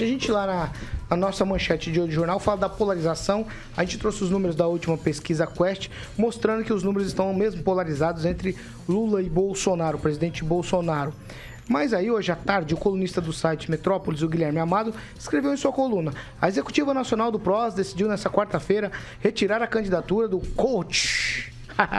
A gente lá na nossa manchete de hoje do jornal fala da polarização. A gente trouxe os números da última pesquisa Quest, mostrando que os números estão mesmo polarizados entre Lula e Bolsonaro, o presidente Bolsonaro. Mas aí, hoje à tarde, o colunista do site Metrópolis, o Guilherme Amado, escreveu em sua coluna: a Executiva Nacional do PROS decidiu nessa quarta-feira retirar a candidatura do coach.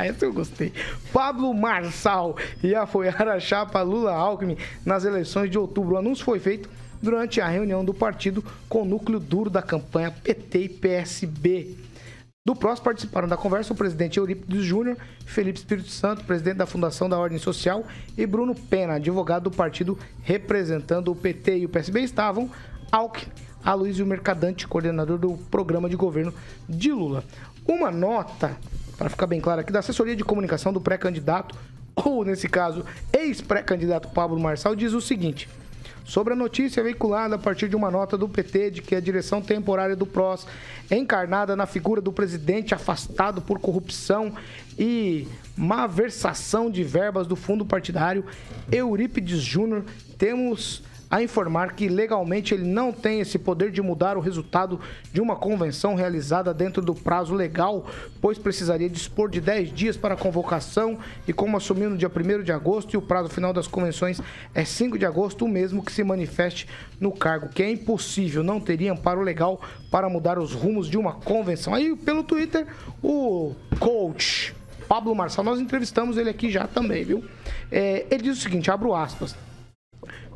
Essa eu gostei. Pablo Marçal e apoiar a chapa Lula-Alckmin nas eleições de outubro. O anúncio foi feito durante a reunião do partido com o núcleo duro da campanha PT e PSB. Do PROS participaram da conversa o presidente Eurípides Júnior, Felipe Espírito Santo, presidente da Fundação da Ordem Social, e Bruno Pena, advogado do partido representando o PT e o PSB. Estavam Alckmin, Aloysio Mercadante, coordenador do programa de governo de Lula. Uma nota, para ficar bem claro aqui, da assessoria de comunicação do pré-candidato, ou nesse caso, ex-pré-candidato Pablo Marçal, diz o seguinte: sobre a notícia veiculada a partir de uma nota do PT de que a direção temporária do PROS é encarnada na figura do presidente afastado por corrupção e malversação de verbas do fundo partidário Eurípides Júnior, temos a informar que legalmente ele não tem esse poder de mudar o resultado de uma convenção realizada dentro do prazo legal, pois precisaria dispor de 10 dias para a convocação, e como assumiu no dia 1º de agosto e o prazo final das convenções é 5 de agosto, o mesmo que se manifeste no cargo, que é impossível, não teria amparo legal para mudar os rumos de uma convenção. Aí, pelo Twitter, o coach Pablo Marçal, nós entrevistamos ele aqui já também, viu? Ele diz o seguinte, abro aspas: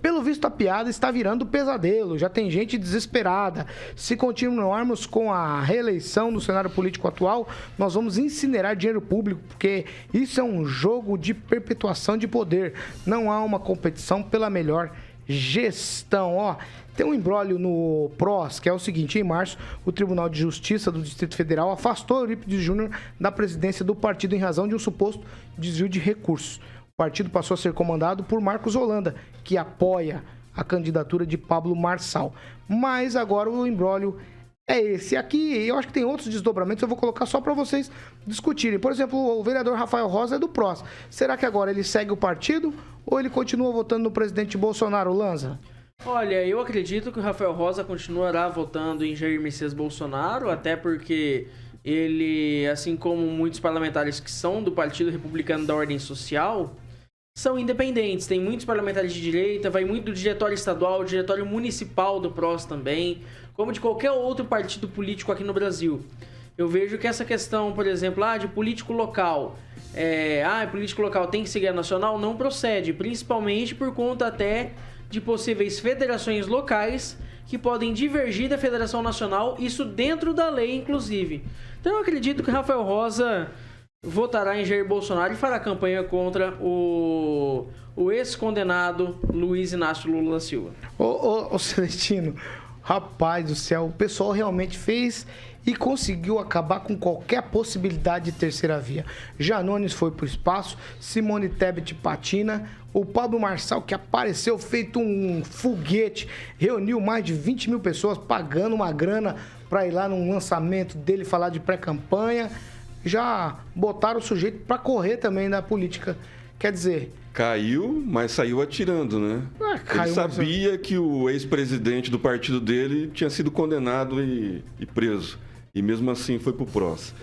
pelo visto, a piada está virando pesadelo. Já tem gente desesperada. Se continuarmos com a reeleição no cenário político atual, nós vamos incinerar dinheiro público, porque isso é um jogo de perpetuação de poder. Não há uma competição pela melhor gestão. Tem um imbróglio no PROS, que é o seguinte: em março, o Tribunal de Justiça do Distrito Federal afastou Eurípides Júnior da presidência do partido em razão de um suposto desvio de recursos. O partido passou a ser comandado por Marcos Holanda, que apoia a candidatura de Pablo Marçal. Mas agora o imbróglio é esse. Aqui eu acho que tem outros desdobramentos, eu vou colocar só para vocês discutirem. Por exemplo, o vereador Rafael Rosa é do PROS. Será que agora ele segue o partido ou ele continua votando no presidente Bolsonaro, Lanza? Olha, eu acredito que o Rafael Rosa continuará votando em Jair Messias Bolsonaro, até porque ele, assim como muitos parlamentares que são do Partido Republicano da Ordem Social, são independentes. Tem muitos parlamentares de direita, vai muito do diretório estadual, diretório municipal do PROS também, como de qualquer outro partido político aqui no Brasil. Eu vejo que essa questão, por exemplo, de político local, político local tem que seguir a nacional, não procede, principalmente por conta até de possíveis federações locais que podem divergir da Federação Nacional, isso dentro da lei, inclusive. Então eu acredito que Rafael Rosa votará em Jair Bolsonaro e fará campanha contra o ex-condenado Luiz Inácio Lula da Silva. Ô Celestino, rapaz do céu, o pessoal realmente fez e conseguiu acabar com qualquer possibilidade de terceira via. Janones foi pro espaço, Simone Tebet patina, o Pablo Marçal, que apareceu feito um foguete, reuniu mais de 20 mil pessoas pagando uma grana para ir lá num lançamento dele falar de pré-campanha. Já botaram o sujeito para correr também na política. Quer dizer... Caiu, mas saiu atirando, né? Ele sabia que o ex-presidente do partido dele tinha sido condenado e preso. E mesmo assim foi pro PROS.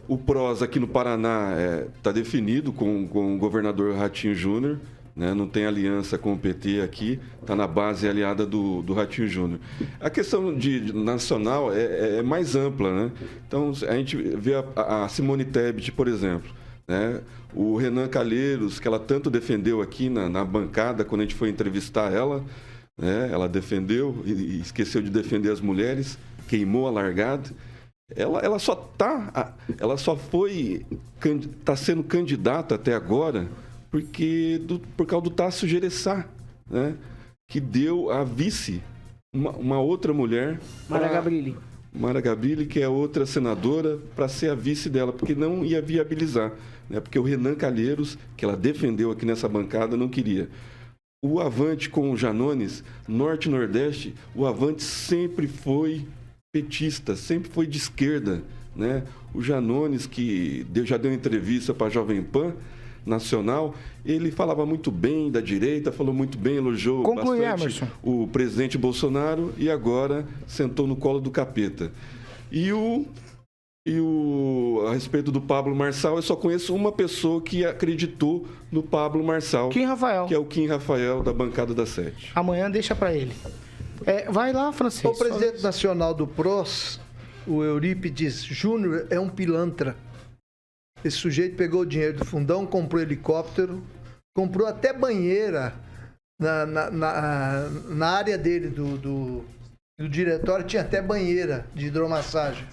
O PROS aqui no Paraná está definido com o governador Ratinho Júnior, né? Não tem aliança com o PT aqui, está na base aliada do Ratinho Júnior. A questão de nacional é mais ampla, né? Então, a gente vê a Simone Tebet, por exemplo, né? O Renan Calheiros, que ela tanto defendeu aqui na bancada, quando a gente foi entrevistar ela, né? Ela defendeu e esqueceu de defender as mulheres, queimou a largada. Ela só está sendo candidata até agora por causa do Tasso Gereçar, né? Que deu a vice, uma outra mulher, Mara Gabrilli, que é outra senadora, para ser a vice dela, porque não ia viabilizar, né? Porque o Renan Calheiros, que ela defendeu aqui nessa bancada, não queria. O Avante com o Janones, Norte e Nordeste, o Avante sempre foi petista, sempre foi de esquerda, né? O Janones, que já deu entrevista para a Jovem Pan, nacional, ele falava muito bem da direita, falou muito bem, elogiou bastante o presidente Bolsonaro e agora sentou no colo do capeta. A respeito do Pablo Marçal, eu só conheço uma pessoa que acreditou no Pablo Marçal. Kim Rafael. Que é o Kim Rafael, da bancada da 7. Amanhã deixa para ele. Vai lá, Francisco. O presidente nacional do PROS, o Eurípides Júnior, é um pilantra. Esse sujeito pegou o dinheiro do fundão, comprou helicóptero, comprou até banheira na área dele, do diretório, tinha até banheira de hidromassagem.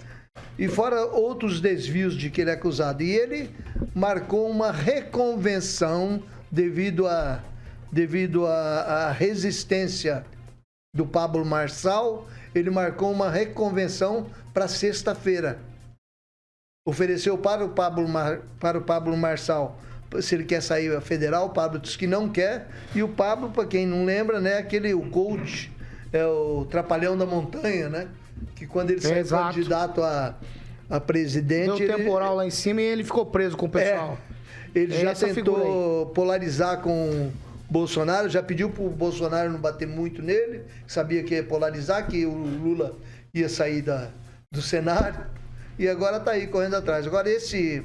E fora outros desvios de que ele é acusado. E ele marcou uma reconvenção devido à resistência do Pablo Marçal. Ele marcou uma reconvenção para sexta-feira. Ofereceu para o Pablo Marçal, se ele quer sair federal, o Pablo disse que não quer. E o Pablo, para quem não lembra, né, o coach, é o trapalhão da montanha, né? Que quando ele saiu candidato a presidente... Deu temporal lá em cima e ele ficou preso com o pessoal. Ele já tentou polarizar com o Bolsonaro, já pediu para o Bolsonaro não bater muito nele, sabia que ia polarizar, que o Lula ia sair do cenário, e agora está aí correndo atrás. Agora esse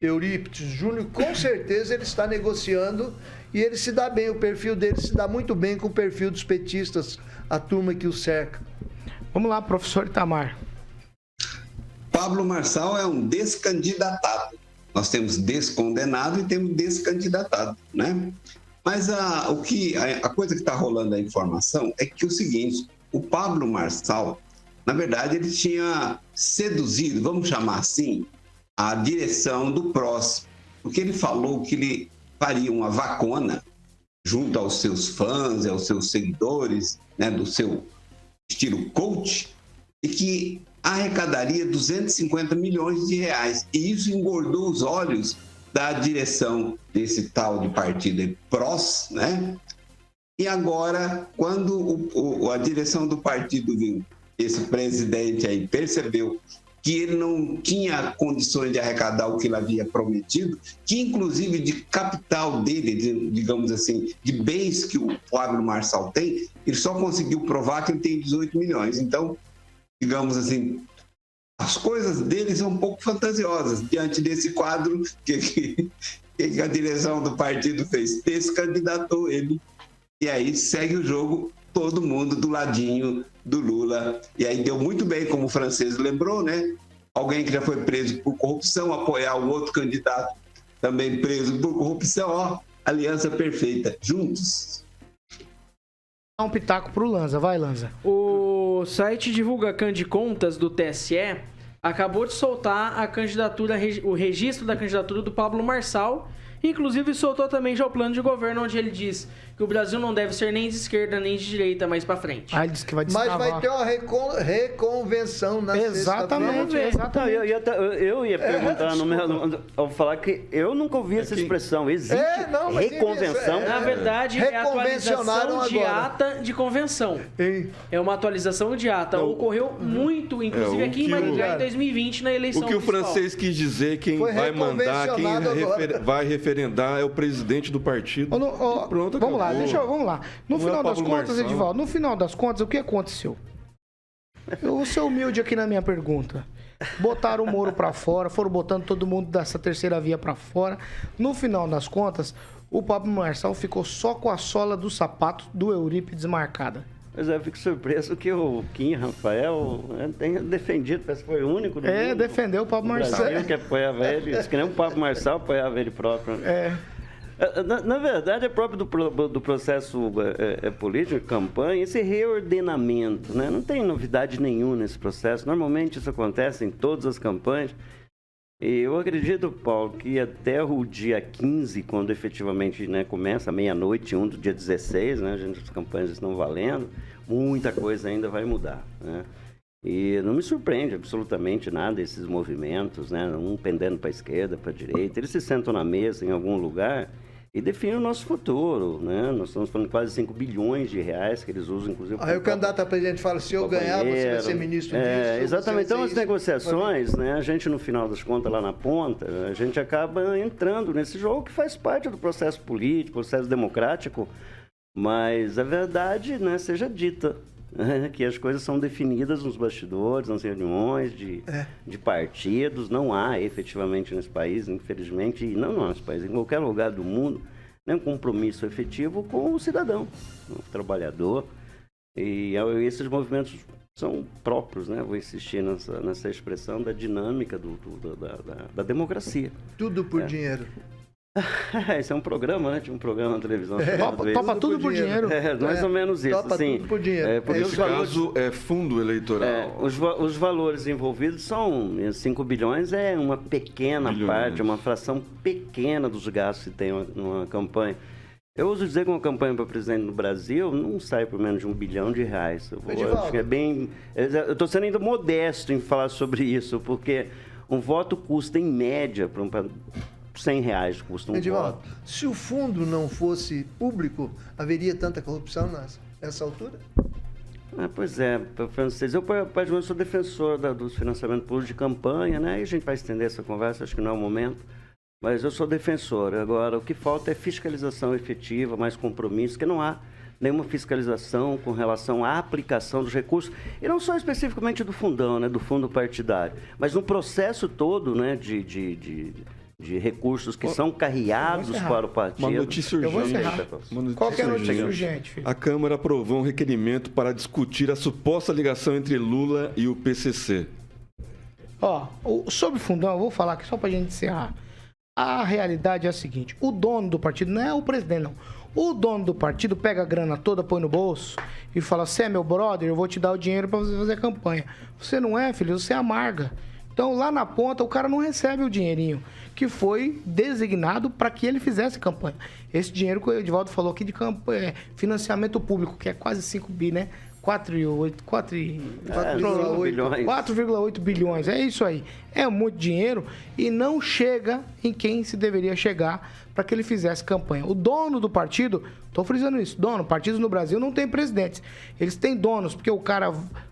Eurípides Júnior, com certeza ele está negociando e ele se dá bem, o perfil dele se dá muito bem com o perfil dos petistas, a turma que o cerca. Vamos lá, professor Itamar. Pablo Marçal é um descandidatado. Nós temos descondenado e temos descandidatado, né? Mas a coisa que está rolando a informação é que o seguinte, o Pablo Marçal, na verdade, ele tinha seduzido, vamos chamar assim, a direção do PROS, porque ele falou que ele faria uma vacona junto aos seus fãs, aos seus seguidores, né, do seu estilo coach, e que arrecadaria 250 milhões de reais. E isso engordou os olhos da direção desse tal de partido PROS, né? E agora, quando a direção do partido viu, esse presidente aí percebeu que ele não tinha condições de arrecadar o que ele havia prometido, que inclusive de capital dele, digamos assim, de bens que o Pablo Marçal tem, ele só conseguiu provar que ele tem 18 milhões. Então, digamos assim, as coisas dele são um pouco fantasiosas. Diante desse quadro, que a direção do partido fez? Descandidatou ele. E aí segue o jogo, todo mundo do ladinho do Lula. E aí deu muito bem, como o francês lembrou, né? Alguém que já foi preso por corrupção, apoiar o outro candidato também preso por corrupção, ó, aliança perfeita, juntos. Dá um pitaco pro Lanza, vai, Lanza. O site Divulgacan de Contas do TSE acabou de soltar a candidatura, o registro da candidatura do Pablo Marçal. Inclusive soltou também já o plano de governo, onde ele diz que o Brasil não deve ser nem de esquerda nem de direita, mas pra frente. Ele disse que vai destravar. Mas vai ter uma reconvenção na Exatamente. Eu ia perguntar ao falar que eu nunca ouvi essa expressão. Existe reconvenção? Na verdade, é a atualização de ata de convenção. É uma atualização de ata. Ocorreu muito, inclusive aqui em Maringá, em 2020, na eleição O que municipal. o francês quis dizer, quem vai mandar, quem vai referendar é o presidente do partido. Pronto, vamos lá. No final das contas, Edivaldo, no final das contas, o que aconteceu? Eu vou ser humilde aqui na minha pergunta. Botaram o Moro pra fora, foram botando todo mundo dessa terceira via pra fora. No final das contas, o Pablo Marçal ficou só com a sola do sapato do Eurípides marcada. Mas eu fico surpreso que o Kim Rafael tenha defendido, parece que foi o único do mundo. Defendeu o Pablo Marçal. Brasil que apoiava ele, disse que nem o Pablo Marçal apoiava ele próprio. Na verdade, é próprio do processo político, campanha, esse reordenamento, né? Não tem novidade nenhuma nesse processo. Normalmente isso acontece em todas as campanhas. E eu acredito, Paulo, que até o dia 15, quando efetivamente, né, começa, meia-noite, do dia 16, né, as campanhas estão valendo, muita coisa ainda vai mudar, né? E não me surpreende absolutamente nada esses movimentos, né, um pendendo para a esquerda, para a direita. Eles se sentam na mesa em algum lugar e define o nosso futuro, né? Nós estamos falando de quase 5 bilhões de reais que eles usam, inclusive... Aí o candidato a presidente fala, se eu ganhar, você vai ser ministro disso. Exatamente. Então, as negociações, né? A gente, no final das contas, lá na ponta, a gente acaba entrando nesse jogo que faz parte do processo político, processo democrático, mas a verdade, né, seja dita, né? Que as coisas são definidas nos bastidores, nas reuniões de partidos. Não há, efetivamente, nesse país, infelizmente, e não nesse país, em qualquer lugar do mundo, um compromisso efetivo com o cidadão, o trabalhador. E esses movimentos são próprios, né? Vou insistir nessa expressão da dinâmica da democracia. Tudo por dinheiro. Esse é um programa, né? Tinha um programa na televisão. Topa tudo por dinheiro. Mais ou menos isso. Topa tudo por dinheiro. Nesse caso, é fundo eleitoral. Os valores envolvidos são 5 bilhões, é uma pequena parte, uma fração pequena dos gastos que tem numa campanha. Eu ouso dizer que uma campanha para presidente no Brasil não sai por menos de R$1 bilhão. Eu acho que é bem... Eu estou sendo ainda modesto em falar sobre isso, porque um voto custa, em média, para R$100 custa um voto. Se o fundo não fosse público, haveria tanta corrupção nessa altura? Pois é, Francisco, eu particularmente sou defensor do financiamento público de campanha, né? E a gente vai estender essa conversa, acho que não é o momento, mas eu sou defensor. Agora, o que falta é fiscalização efetiva, mais compromisso, que não há nenhuma fiscalização com relação à aplicação dos recursos, e não só especificamente do fundão, né? Do fundo partidário, mas no processo todo, né? De recursos que são carreados para o partido. Uma notícia urgente. Qual que é a notícia urgente, filho? A Câmara aprovou um requerimento para discutir a suposta ligação entre Lula e o PCC. Sobre fundão, eu vou falar aqui só pra gente encerrar. A realidade é a seguinte, o dono do partido, não é o presidente, não. O dono do partido pega a grana toda, põe no bolso e fala, você é meu brother, eu vou te dar o dinheiro para você fazer campanha. Você não é, filho, você amarga. Então, lá na ponta, o cara não recebe o dinheirinho que foi designado para que ele fizesse campanha. Esse dinheiro que o Edivaldo falou aqui de campanha, financiamento público, que é quase 5 bi, né? 4,8 bilhões. É isso aí. É muito dinheiro e não chega em quem se deveria chegar para que ele fizesse campanha. O dono do partido, estou frisando isso, partidos no Brasil não tem presidentes. Eles têm donos, porque o cara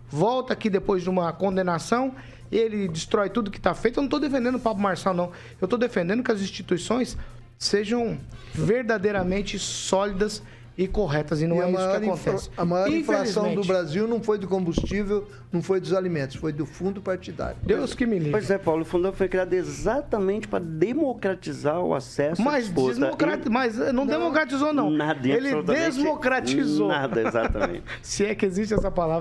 volta aqui depois de uma condenação, ele destrói tudo que está feito. Eu não estou defendendo o Pablo Marçal, não. Eu estou defendendo que as instituições sejam verdadeiramente sólidas e corretas, e não é isso que acontece. A maior inflação do Brasil não foi do combustível, não foi dos alimentos, foi do fundo partidário. Deus que me livre. Pois é, Paulo, o fundo foi criado exatamente para democratizar o acesso à disputa. Mas não democratizou, não. Nada, ele desmocratizou. Nada, exatamente. Se é que existe essa palavra.